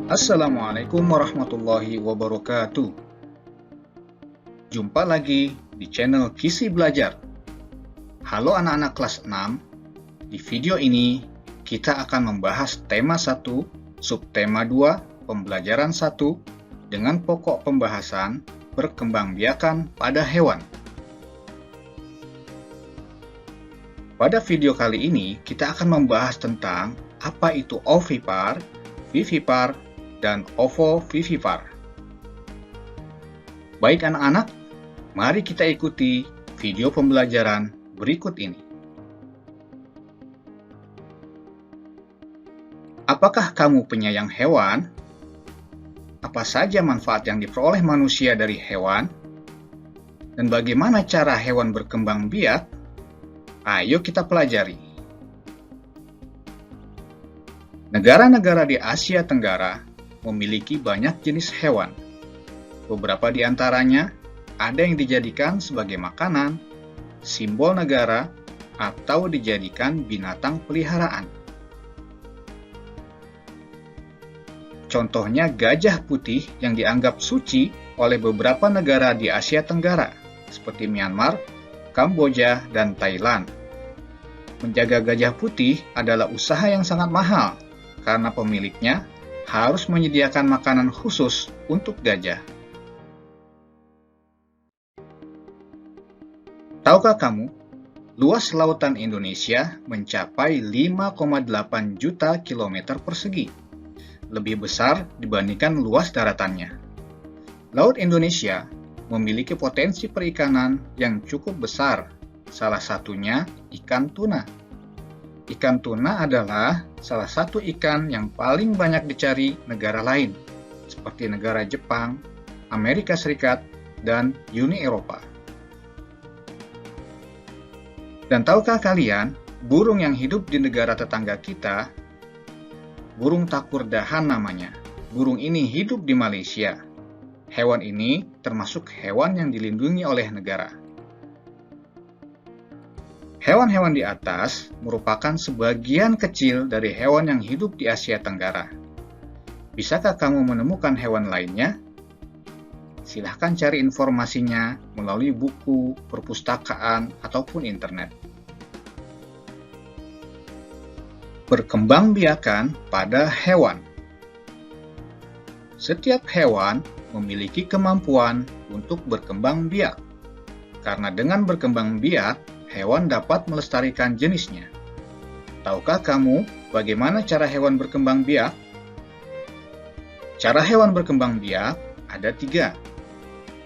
Assalamualaikum warahmatullahi wabarakatuh. Jumpa lagi di channel Kisi Belajar. Halo anak-anak kelas 6. Di video ini kita akan membahas tema 1, subtema 2, pembelajaran 1 dengan pokok pembahasan perkembangbiakan pada hewan. Pada video kali ini kita akan membahas tentang apa itu ovipar, vivipar, dan ovovivipar. Baik anak-anak, mari kita ikuti video pembelajaran berikut ini. Apakah kamu penyayang hewan? Apa saja manfaat yang diperoleh manusia dari hewan? Dan bagaimana cara hewan berkembang biak? Ayo kita pelajari. Negara-negara di Asia Tenggara memiliki banyak jenis hewan. Beberapa di antaranya ada yang dijadikan sebagai makanan, simbol negara, atau dijadikan binatang peliharaan. Contohnya gajah putih yang dianggap suci oleh beberapa negara di Asia Tenggara, seperti Myanmar, Kamboja, dan Thailand. Menjaga gajah putih adalah usaha yang sangat mahal, karena pemiliknya harus menyediakan makanan khusus untuk gajah. Tahukah kamu, luas lautan Indonesia mencapai 5,8 juta kilometer persegi, lebih besar dibandingkan luas daratannya. Laut Indonesia memiliki potensi perikanan yang cukup besar, salah satunya ikan tuna. Ikan tuna adalah salah satu ikan yang paling banyak dicari negara lain, seperti negara Jepang, Amerika Serikat, dan Uni Eropa. Dan tahukah kalian, burung yang hidup di negara tetangga kita, burung takurdahan namanya. Burung ini hidup di Malaysia. Hewan ini termasuk hewan yang dilindungi oleh negara. Hewan-hewan di atas merupakan sebagian kecil dari hewan yang hidup di Asia Tenggara. Bisakah kamu menemukan hewan lainnya? Silahkan cari informasinya melalui buku, perpustakaan, ataupun internet. Perkembangbiakan pada hewan. Setiap hewan memiliki kemampuan untuk berkembang biak. Karena dengan berkembang biak, hewan dapat melestarikan jenisnya. Tahukah kamu bagaimana cara hewan berkembang biak? Cara hewan berkembang biak ada 3,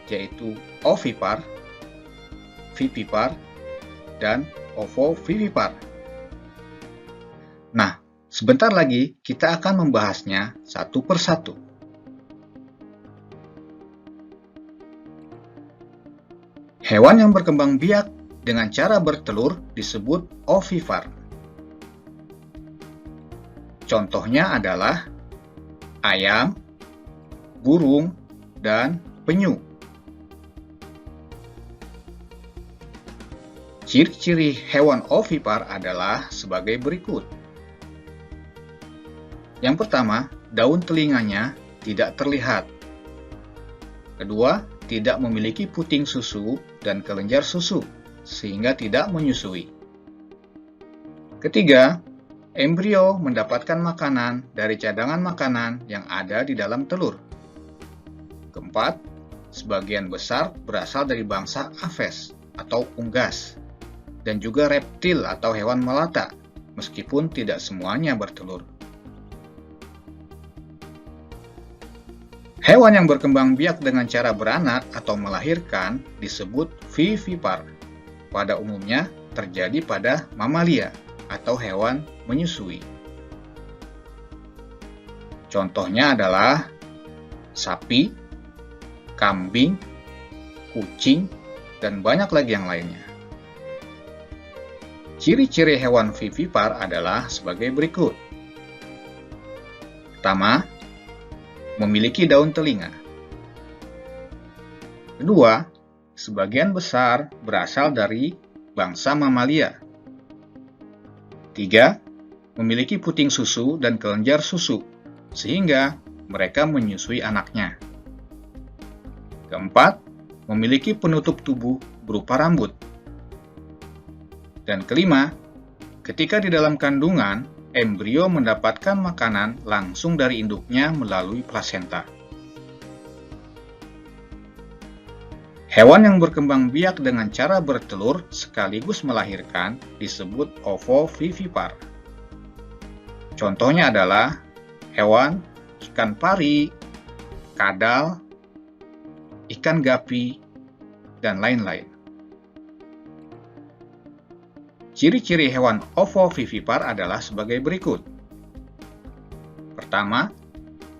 yaitu ovipar, vivipar, dan ovovivipar. Nah, sebentar lagi kita akan membahasnya satu persatu. Hewan yang berkembang biak dengan cara bertelur disebut ovipar. Contohnya adalah ayam, burung, dan penyu. Ciri-ciri hewan ovipar adalah sebagai berikut. Yang pertama, daun telinganya tidak terlihat. Kedua, tidak memiliki puting susu dan kelenjar susu, sehingga tidak menyusui. Ketiga, embrio mendapatkan makanan dari cadangan makanan yang ada di dalam telur. Keempat, sebagian besar berasal dari bangsa aves atau unggas, dan juga reptil atau hewan melata, meskipun tidak semuanya bertelur. Hewan yang berkembang biak dengan cara beranak atau melahirkan disebut vivipar. Pada umumnya terjadi pada mamalia atau hewan menyusui. Contohnya adalah sapi, kambing, kucing, dan banyak lagi yang lainnya. Ciri-ciri hewan vivipar adalah sebagai berikut. Pertama, memiliki daun telinga. Kedua, sebagian besar berasal dari bangsa mamalia. 3. Memiliki puting susu dan kelenjar susu, sehingga mereka menyusui anaknya. Keempat, memiliki penutup tubuh berupa rambut. Dan kelima, ketika di dalam kandungan, embrio mendapatkan makanan langsung dari induknya melalui plasenta. Hewan yang berkembang biak dengan cara bertelur sekaligus melahirkan disebut ovovivipar. Contohnya adalah hewan ikan pari, kadal, ikan gapi, dan lain-lain. Ciri-ciri hewan ovovivipar adalah sebagai berikut. Pertama,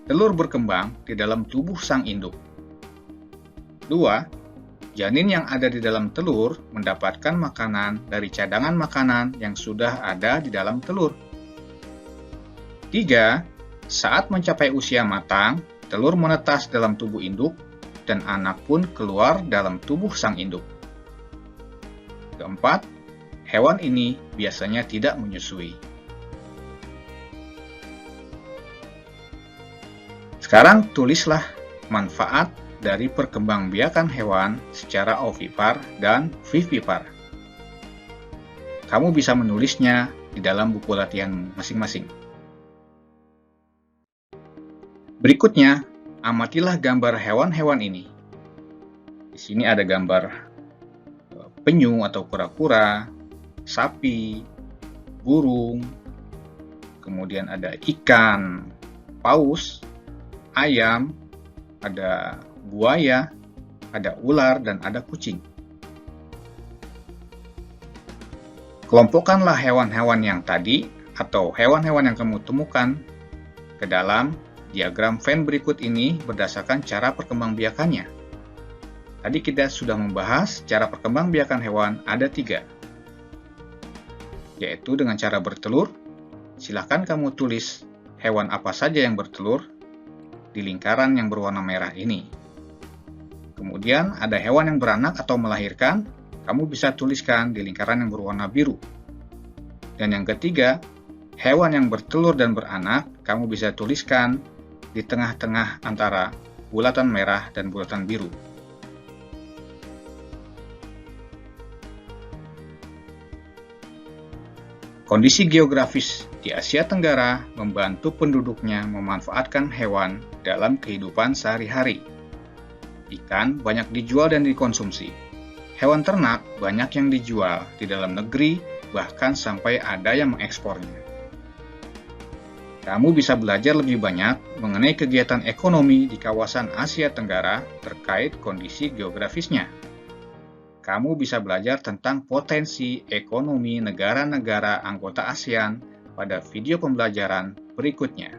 telur berkembang di dalam tubuh sang induk. 2. Janin yang ada di dalam telur mendapatkan makanan dari cadangan makanan yang sudah ada di dalam telur. 3. Saat mencapai usia matang, telur menetas dalam tubuh induk dan anak pun keluar dalam tubuh sang induk. Keempat, hewan ini biasanya tidak menyusui. Sekarang tulislah manfaat dari perkembangbiakan hewan secara ovipar dan vivipar. Kamu bisa menulisnya di dalam buku latihan masing-masing. Berikutnya, amatilah gambar hewan-hewan ini. Di sini ada gambar penyu atau kura-kura, sapi, burung, kemudian ada ikan, paus, ayam, ada buaya, ada ular, dan ada kucing. Kelompokkanlah hewan-hewan yang tadi atau hewan-hewan yang kamu temukan ke dalam diagram Venn berikut ini berdasarkan cara perkembangbiakannya. Tadi kita sudah membahas cara perkembangbiakan hewan ada 3, yaitu dengan cara bertelur. Silakan kamu tulis hewan apa saja yang bertelur di lingkaran yang berwarna merah ini. Kemudian ada hewan yang beranak atau melahirkan, kamu bisa tuliskan di lingkaran yang berwarna biru. Dan yang ketiga, hewan yang bertelur dan beranak, kamu bisa tuliskan di tengah-tengah antara bulatan merah dan bulatan biru. Kondisi geografis di Asia Tenggara membantu penduduknya memanfaatkan hewan dalam kehidupan sehari-hari. Ikan banyak dijual dan dikonsumsi. Hewan ternak banyak yang dijual di dalam negeri, bahkan sampai ada yang mengekspornya. Kamu bisa belajar lebih banyak mengenai kegiatan ekonomi di kawasan Asia Tenggara terkait kondisi geografisnya. Kamu bisa belajar tentang potensi ekonomi negara-negara anggota ASEAN pada video pembelajaran berikutnya.